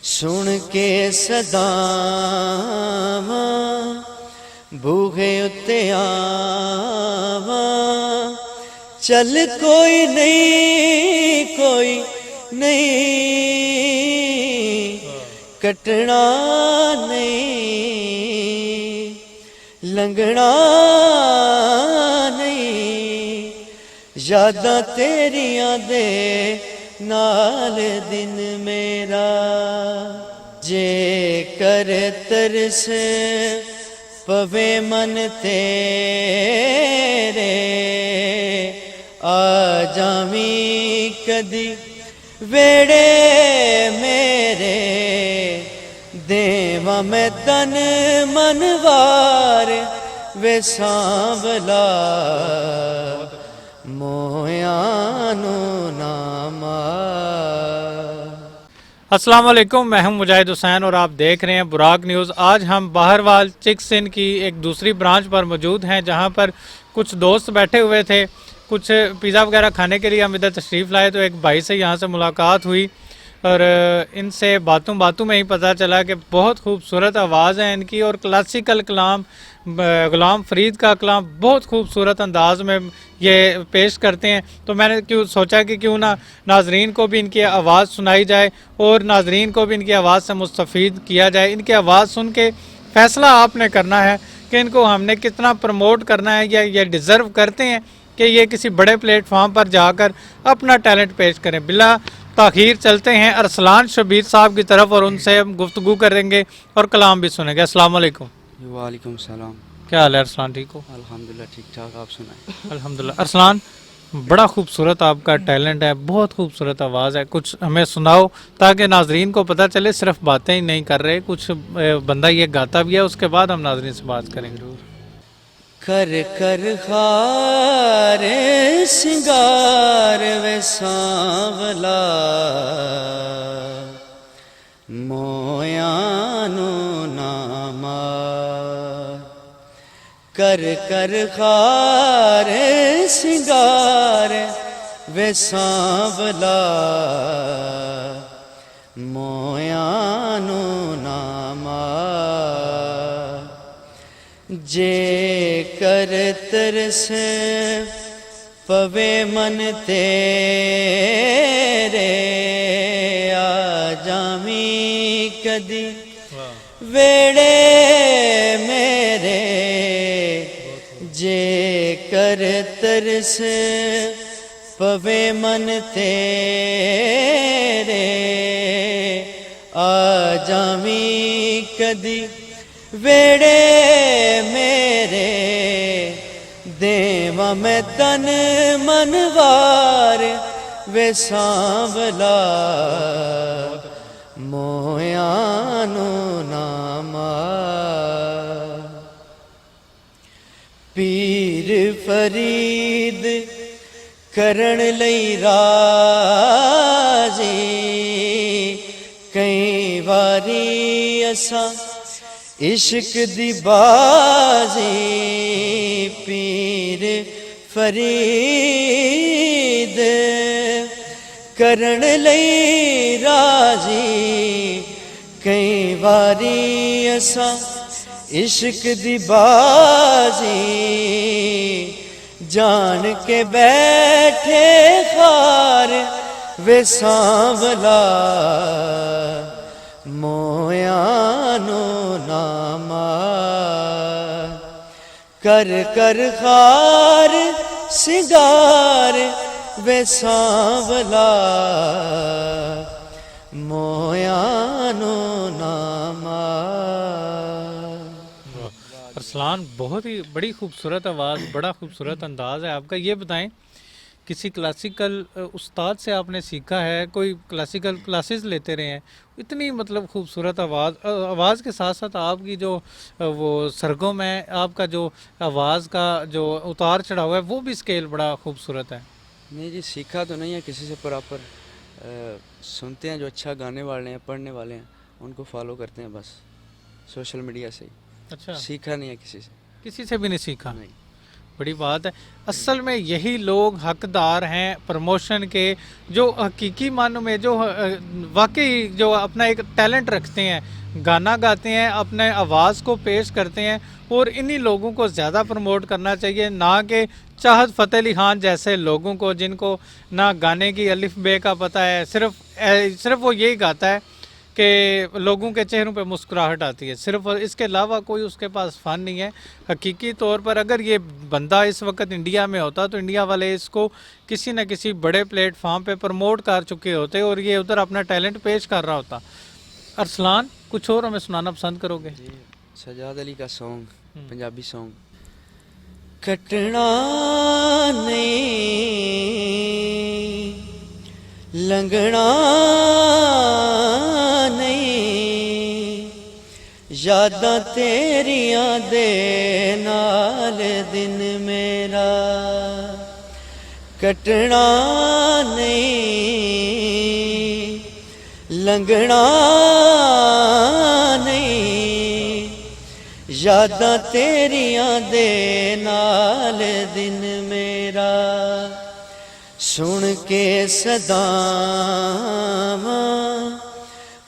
सुन के सदावां बूहे उत्ते आवां, चल कोई नहीं कटना नहीं, लंघना नहीं, यादां तेरियां दे नाल दिन मेरा। जे कर तरस पवे मन तेरे, आ जावी कदी वेड़े मेरे, देवा मैं तन मन वार वे सांवला, मोयानो नामा। अस्सलाम वालेकुम, मैं हूं मुजाहिद हुसैन और आप देख रहे हैं बुराक न्यूज़। आज हम बाहरवाल चिक्सिन की एक दूसरी ब्रांच पर मौजूद हैं, जहां पर कुछ दोस्त बैठे हुए थे, कुछ पिज़्ज़ा वगैरह खाने के लिए हम इधर तशरीफ़ लाए तो एक भाई से यहां से मुलाकात हुई और इनसे बातों बातों में ही पता चला कि बहुत खूबसूरत आवाज़ है इनकी और क्लासिकल कलाम, ग़ुलाम फ़रीद का कलाम बहुत खूबसूरत अंदाज में ये पेश करते हैं। तो मैंने सोचा कि क्यों ना नाजरीन को भी इनकी आवाज़ सुनाई जाए और नाजरीन को भी इनकी आवाज़ से मुस्तफ़ीद किया जाए। इनकी आवाज़ सुन के फ़ैसला आपने करना है कि इनको हमने कितना प्रमोट करना है या ये डिज़र्व करते हैं कि ये किसी बड़े प्लेटफॉर्म पर जाकर अपना टैलेंट पेश करें। बिला ताख़ीर चलते हैं अरसलान शबीर साहब की तरफ और उनसे हम गुफ्तगू करेंगे और कलाम भी सुनेंगे। अस्सलाम वालेकुम। वालेकुम सलाम। क्या हाल है अरसलान, ठीक हो? अल्हम्दुलिल्लाह ठीक ठाक, आप सुनाएं। अल्हम्दुलिल्लाह। अरसलान, बड़ा खूबसूरत आपका टैलेंट है, बहुत खूबसूरत आवाज़ है, कुछ हमें सुनाओ ताकि नाजरीन को पता चले सिर्फ बातें ही नहीं कर रहे, कुछ बंदा ये गाता भी है। उसके बाद हम नाजरीन से बात करेंगे। कर कर हार सिंगार वे सांवला, मोयानो नामा। कर कर हार सिंगार वे सांवला, मोयानो नामा। जे कर तरस पवे मन तेरे, आ जामी कदी वेड़े मेरे। जे कर तरस पवे मन तेरे, आ जामी कदी वेड़े मेरे। देवा मैं तन मन वार वे सांवला, मोयानो नामा। पीर फरीद करण लई राजी, कई वारी असां इश्क दी बाजी। पीर फरीद करण लई राजी, कई वारी असां इश्क दी बाजी। जान के बैठे खार वे सांवला, मोयानो नामा। कर कर खार सिंगार वे सांवला, मोयानो नामा। अरसलान, बहुत ही बड़ी खूबसूरत आवाज़, बड़ा खूबसूरत अंदाज़ है आपका। ये बताएं, किसी क्लासिकल उस्ताद से आपने सीखा है, कोई क्लासिकल क्लासेस लेते रहे हैं? इतनी मतलब खूबसूरत आवाज़ के साथ साथ आपकी जो वो सरगम है, आपका जो आवाज़ का जो उतार चढ़ाव है, वो भी स्केल बड़ा खूबसूरत है। नहीं जी, सीखा तो नहीं है किसी से, प्रॉपर सुनते हैं जो अच्छा गाने वाले हैं, पढ़ने वाले हैं, उनको फॉलो करते हैं बस, सोशल मीडिया से ही। अच्छा, सीखा नहीं है किसी से। किसी से भी नहीं सीखा? नहीं। बड़ी बात है। असल में यही लोग हकदार हैं प्रमोशन के, जो हकीकी मानों में जो वाकई जो अपना एक टैलेंट रखते हैं, गाना गाते हैं, अपने आवाज़ को पेश करते हैं, और इन्हीं लोगों को ज़्यादा प्रमोट करना चाहिए, ना कि चाहत फ़तेह अली खान जैसे लोगों को जिनको ना गाने की अलिफ बे का पता है, सिर्फ वो यही गाता है कि लोगों के चेहरों पे मुस्कुराहट आती है, सिर्फ इसके अलावा कोई उसके पास फ़न नहीं है। हकीकी तौर पर अगर ये बंदा इस वक्त इंडिया में होता तो इंडिया वाले इसको किसी न किसी बड़े प्लेटफार्म पे प्रमोट कर चुके होते और ये उधर अपना टैलेंट पेश कर रहा होता। अरसलान, कुछ और हमें सुनाना पसंद करोगे? जी, सजाद अली का सॉन्ग, पंजाबी सॉन्ग। कटना नहीं लंघना नहीं, यादां तेरियां दे नाल दिन मेरा कटना नहीं लंघना नहीं, यादां तेरियां दे नाल दिन मेरा सुन के सदावां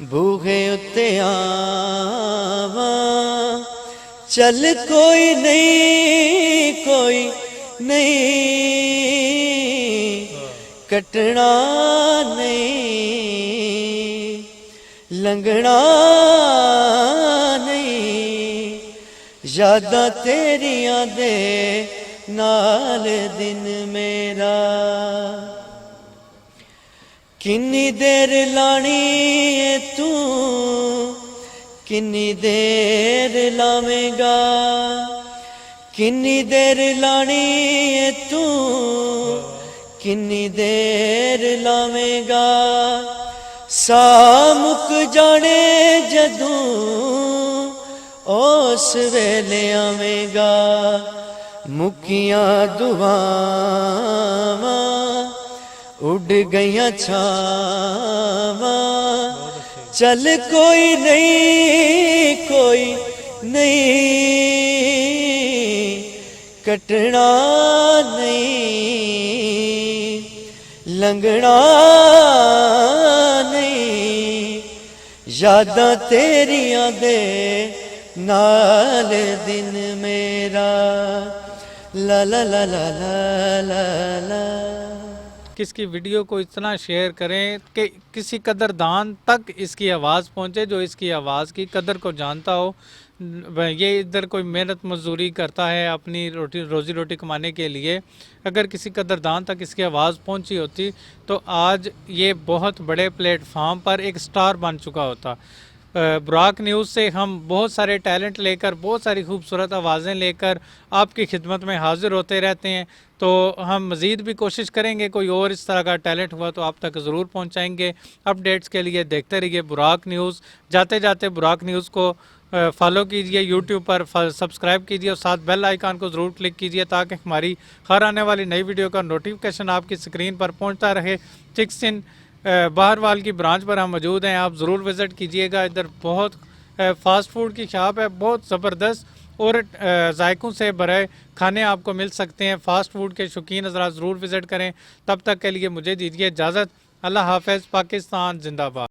बूहे उत्ते आवां, चल कोई नहीं कटना नहीं लंघना नहीं, यादां तेरियां दे नाल दिन मेरा। किन्नी देर लानी है तू किन्नी देर लावेगा, किन्नी देर लानी है तू किन्नी देर लावेगा, सा मुक जाने जदूं उस वेले आवेगा, मुकियां दुआवां उड़ गईयां छावां, चल कोई नहीं कटना नहीं लंघना नहीं, यादां तेरियां दे नाल दिन मेरा ला ला ला ला ला ला ला। किसकी वीडियो को इतना शेयर करें कि किसी कदरदान तक इसकी आवाज़ पहुंचे, जो इसकी आवाज़ की कदर को जानता हो। ये इधर कोई मेहनत मजदूरी करता है अपनी रोज़ी रोटी कमाने के लिए, अगर किसी कदरदान तक इसकी आवाज़ पहुंची होती तो आज ये बहुत बड़े प्लेटफार्म पर एक स्टार बन चुका होता। बुराक न्यूज़ से हम बहुत सारे टैलेंट लेकर, बहुत सारी खूबसूरत आवाज़ें लेकर आपकी खिदमत में हाजिर होते रहते हैं, तो हम मज़ीद भी कोशिश करेंगे कोई और इस तरह का टैलेंट हुआ तो आप तक ज़रूर पहुंचाएंगे। अपडेट्स के लिए देखते रहिए बुराक न्यूज़। जाते जाते बुराक न्यूज़ को फॉलो कीजिए, यूट्यूब पर सब्सक्राइब कीजिए और साथ बेल आइकन को ज़रूर क्लिक कीजिए ताकि हमारी हर आने वाली नई वीडियो का नोटिफिकेशन आपकी स्क्रीन पर पहुँचता रहे। चिक्सिन बाहरवाल की ब्रांच पर हम मौजूद हैं, आप ज़रूर विज़िट कीजिएगा। इधर बहुत फ़ास्ट फूड की शॉप है, बहुत ज़बरदस्त और जायकों से भरे खाने आपको मिल सकते हैं। फ़ास्ट फूड के शौकीन हज़रात ज़रूर विज़िट करें। तब तक के लिए मुझे दीजिए इजाज़त। अल्लाह हाफ़िज़। पाकिस्तान जिंदाबाद।